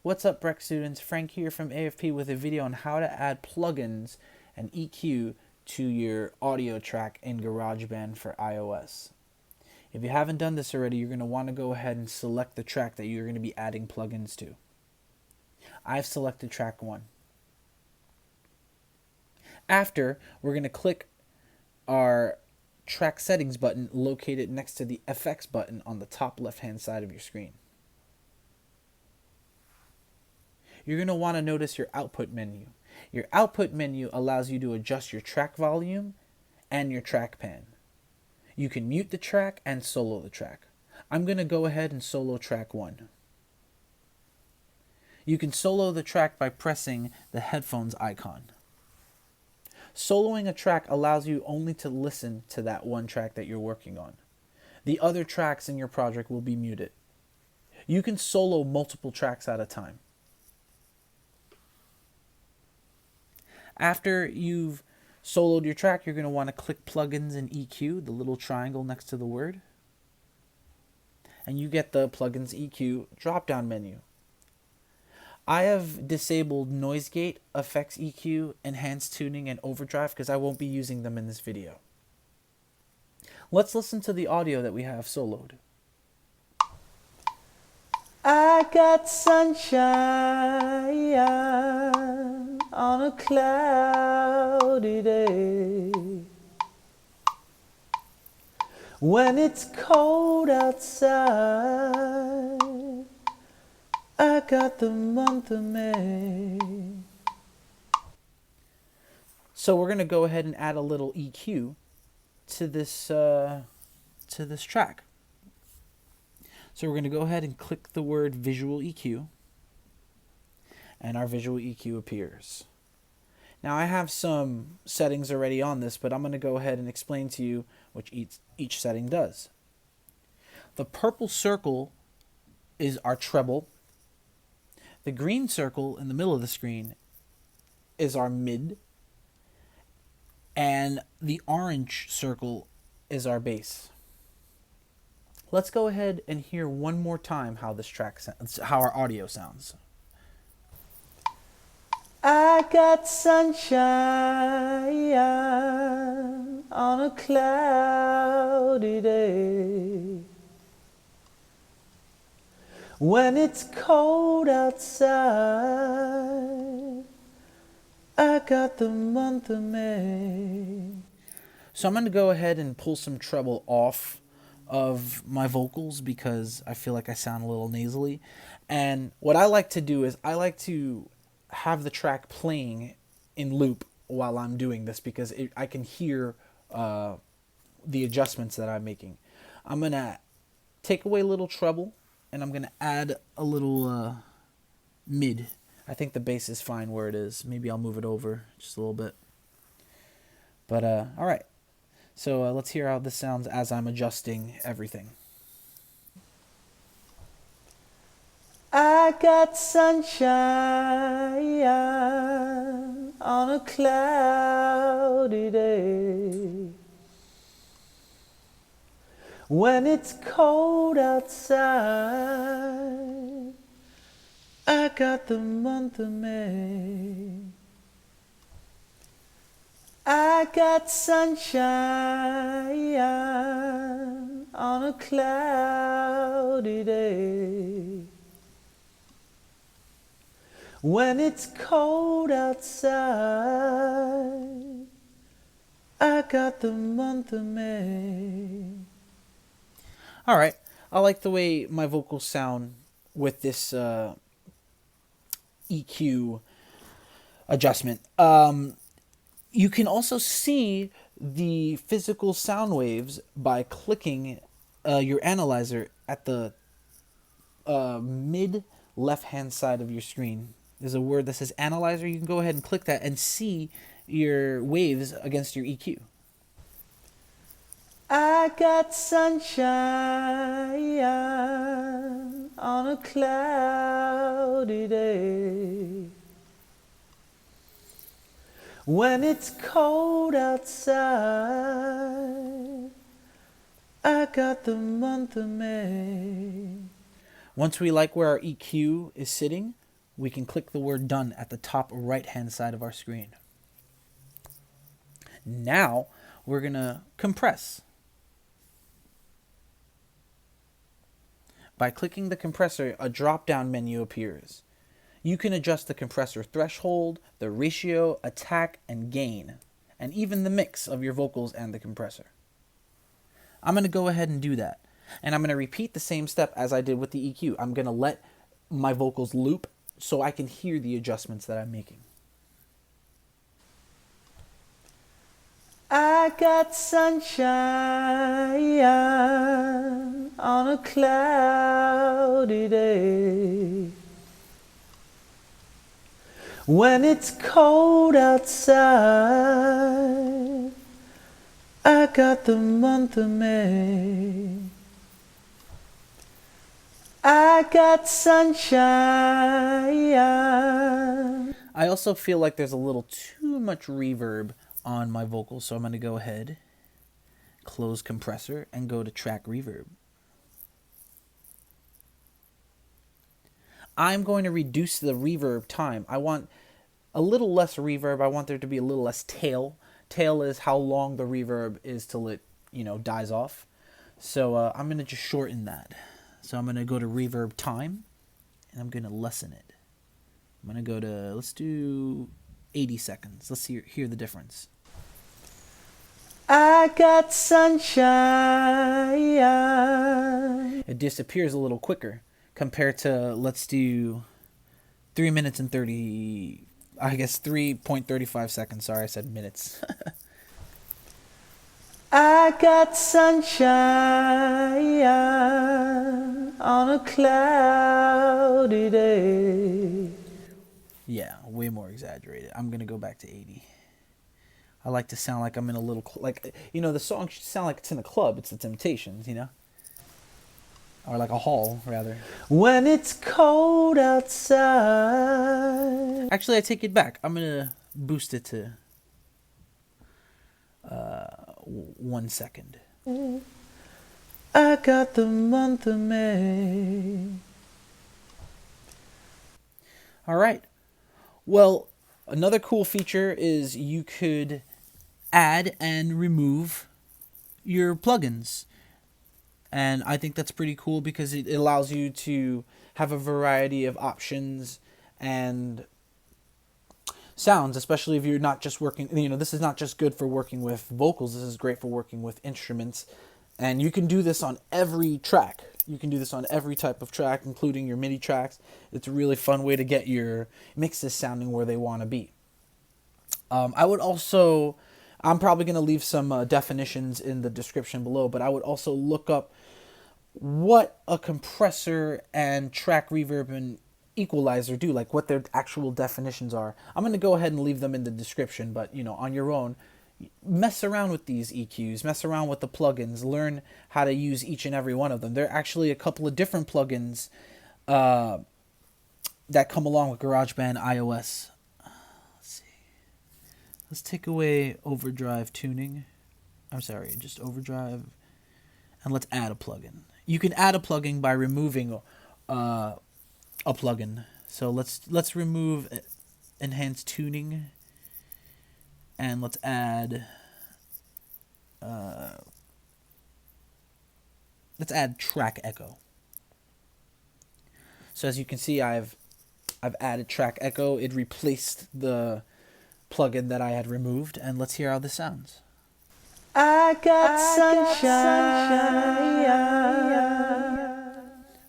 What's up, Breck students? Frank here from AFP with a video on how to add plugins and EQ to your audio track in GarageBand for iOS. If you haven't done this already, you're going to want to go ahead and select the track that you're going to be adding plugins to. I've selected track 1. After, we're going to click our track settings button located next to the FX button on the top left-hand side of your screen. You're going to want to notice your output menu. Your output menu allows you to adjust your track volume and your track pan. You can mute the track and solo the track. I'm going to go ahead and solo track 1. You can solo the track by pressing the headphones icon. Soloing a track allows you only to listen to that one track that you're working on. The other tracks in your project will be muted. You can solo multiple tracks at a time. After you've soloed your track, you're going to want to click Plugins and EQ, the little triangle next to the word. And you get the Plugins EQ drop-down menu. I have disabled Noise Gate, Effects EQ, Enhanced Tuning, and Overdrive because I won't be using them in this video. Let's listen to the audio that we have soloed. I got sunshine on a cloudy day. When it's cold outside, I got the month of May. So we're going to go ahead and add a little EQ to this track. So we're going to go ahead and click the word Visual EQ, and our Visual EQ appears. Now I have some settings already on this, but I'm going to go ahead and explain to you what each setting does. The purple circle is our treble. The green circle in the middle of the screen is our mid, and the orange circle is our bass. Let's go ahead and hear one more time how this track sounds, how our audio sounds. I got sunshine on a cloudy day. When it's cold outside, I got the month of May. So I'm going to go ahead and pull some treble off of my vocals because I feel like I sound a little nasally. And what I like to do is I like to have the track playing in loop while I'm doing this because I can hear the adjustments that I'm making. I'm going to take away a little treble, and I'm going to add a little mid. I think the bass is fine where it is. Maybe I'll move it over just a little bit. But, all right. So let's hear how this sounds as I'm adjusting everything. I got sunshine on a cloudy day. When it's cold outside, I got the month of May. I got sunshine on a cloudy day. When it's cold outside, I got the month of May. All right, I like the way my vocals sound with this EQ adjustment. You can also see the physical sound waves by clicking your analyzer at the mid left-hand side of your screen. There's a word that says analyzer. You can go ahead and click that and see your waves against your EQ. I got sunshine on a cloudy day. When it's cold outside, I got the month of May. Once we like where our EQ is sitting, we can click the word done at the top right hand side of our screen. Now we're going to compress. By clicking the compressor, a drop-down menu appears. You can adjust the compressor threshold, the ratio, attack, and gain, and even the mix of your vocals and the compressor. I'm going to go ahead and do that. And I'm going to repeat the same step as I did with the EQ. I'm going to let my vocals loop so I can hear the adjustments that I'm making. I got sunshine on a cloudy day. When it's cold outside, I got the month of May. I got sunshine. I also feel like there's a little too much reverb on my vocals, so I'm going to go ahead, close compressor, and go to track reverb. I'm going to reduce the reverb time. I want a little less reverb. I want there to be a little less tail. Tail is how long the reverb is till it, dies off. So I'm going to just shorten that. So I'm going to go to reverb time, and I'm going to lessen it. I'm going to go to, let's do 80 seconds. Let's hear the difference. I got sunshine. It disappears a little quicker compared to, let's do 3 minutes and 3.35 seconds. Sorry, I said minutes. I got sunshine on a cloudy day. Yeah, way more exaggerated. I'm going to go back to 80. I like to sound like I'm in a little, the song should sound like it's in a club. It's the Temptations, Or like a hall, rather. When it's cold outside. Actually, I take it back. I'm going to boost it to 1 second. I got the month of May. All right. Well, another cool feature is you could add and remove your plugins. And I think that's pretty cool because it allows you to have a variety of options and sounds, especially if you're not just working, this is not just good for working with vocals, this is great for working with instruments. And you can do this on every track. You can do this on every type of track, including your MIDI tracks. It's a really fun way to get your mixes sounding where they want to be. I'm probably going to leave some definitions in the description below, but I would also look up what a compressor and track reverb and equalizer do, like what their actual definitions are. I'm going to go ahead and leave them in the description, but on your own, mess around with these EQs, mess around with the plugins, learn how to use each and every one of them. There are actually a couple of different plugins that come along with GarageBand iOS. Let's take away overdrive tuning. I'm sorry, just overdrive. And let's add a plugin. You can add a plugin by removing a plugin. So let's remove enhanced tuning. And let's add track echo. So as you can see, I've added track echo. It replaced the plugin that I had removed, and let's hear how this sounds. I got sunshine.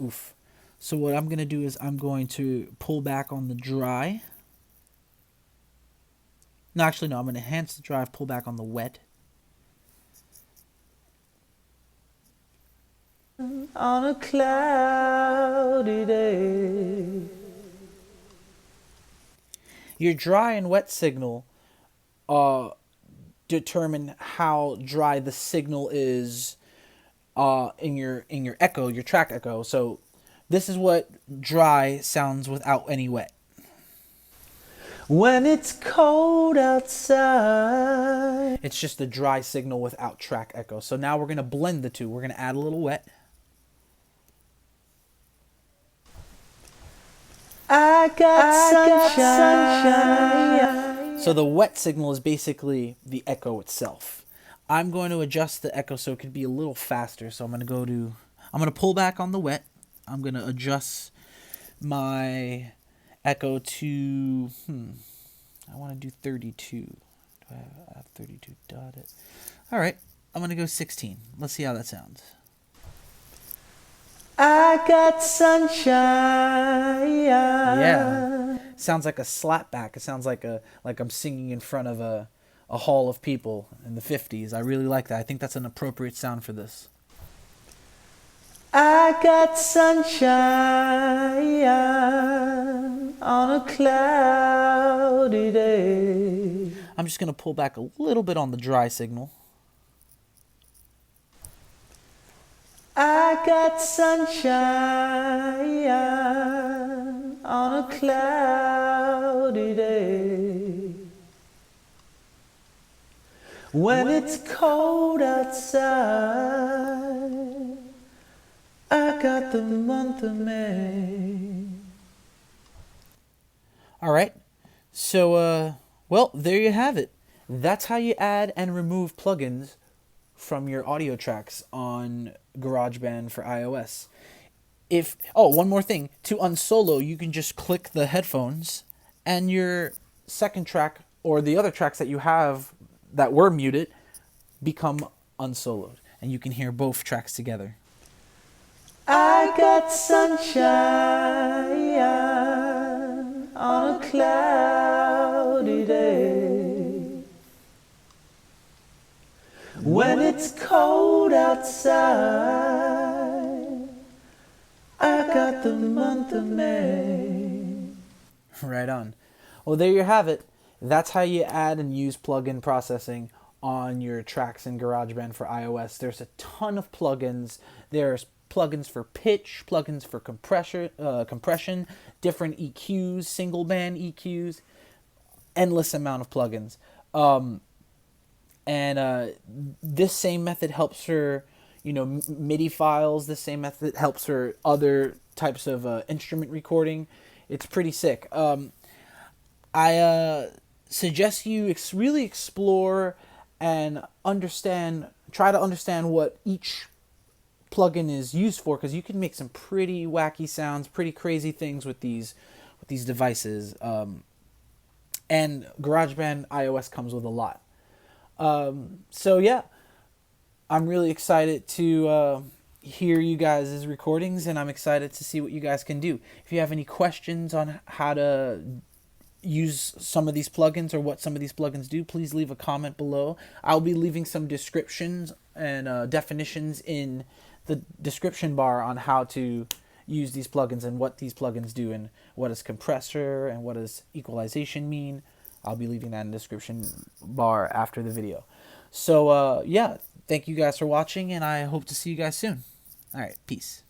Oof. So what I'm going to do is I'm going to pull back on the dry. No, actually, no. I'm going to enhance the dry, pull back on the wet. On a cloudy day. Your dry and wet signal determine how dry the signal is in your echo, your track echo. So this is what dry sounds without any wet. When it's cold outside. It's just the dry signal without track echo. So now we're going to blend the two. We're going to add a little wet. I sunshine. So the wet signal is basically the echo itself. I'm going to adjust the echo so it could be a little faster. So I'm going to pull back on the wet. I'm going to adjust my echo to, I want to do 32. Do I have 32 dotted? All right, I'm going to go 16. Let's see how that sounds. I got sunshine. Yeah. Sounds like a slapback. It sounds like I'm singing in front of a hall of people in the 50s. I really like that. I think that's an appropriate sound for this. I got sunshine on a cloudy day. I'm just going to pull back a little bit on the dry signal. I got sunshine on a cloudy day. When it's cold outside, I got the month of May. All right. So, well, there you have it. That's how you add and remove plugins from your audio tracks on GarageBand for iOS. One more thing. To unsolo, you can just click the headphones and your second track or the other tracks that you have that were muted become unsoloed. And you can hear both tracks together. I got sunshine on a cloudy day. When it's cold outside, I got the month of May. Right on. Well, there you have it. That's how you add and use plugin processing on your tracks in GarageBand for iOS. There's a ton of plugins. There's plugins for pitch, plugins for compression, different EQs, single band EQs, endless amount of plugins. And this same method helps for, MIDI files. This same method helps for other types of instrument recording. It's pretty sick. I suggest you really explore and try to understand what each plugin is used for, because you can make some pretty wacky sounds, pretty crazy things with these devices. And GarageBand iOS comes with a lot. So yeah, I'm really excited to hear you guys' recordings, and I'm excited to see what you guys can do. If you have any questions on how to use some of these plugins or what some of these plugins do, please leave a comment below. I'll be leaving some descriptions and definitions in the description bar on how to use these plugins and what these plugins do and what does compressor and what does equalization mean. I'll be leaving that in the description bar after the video. So yeah, thank you guys for watching, and I hope to see you guys soon. All right, peace.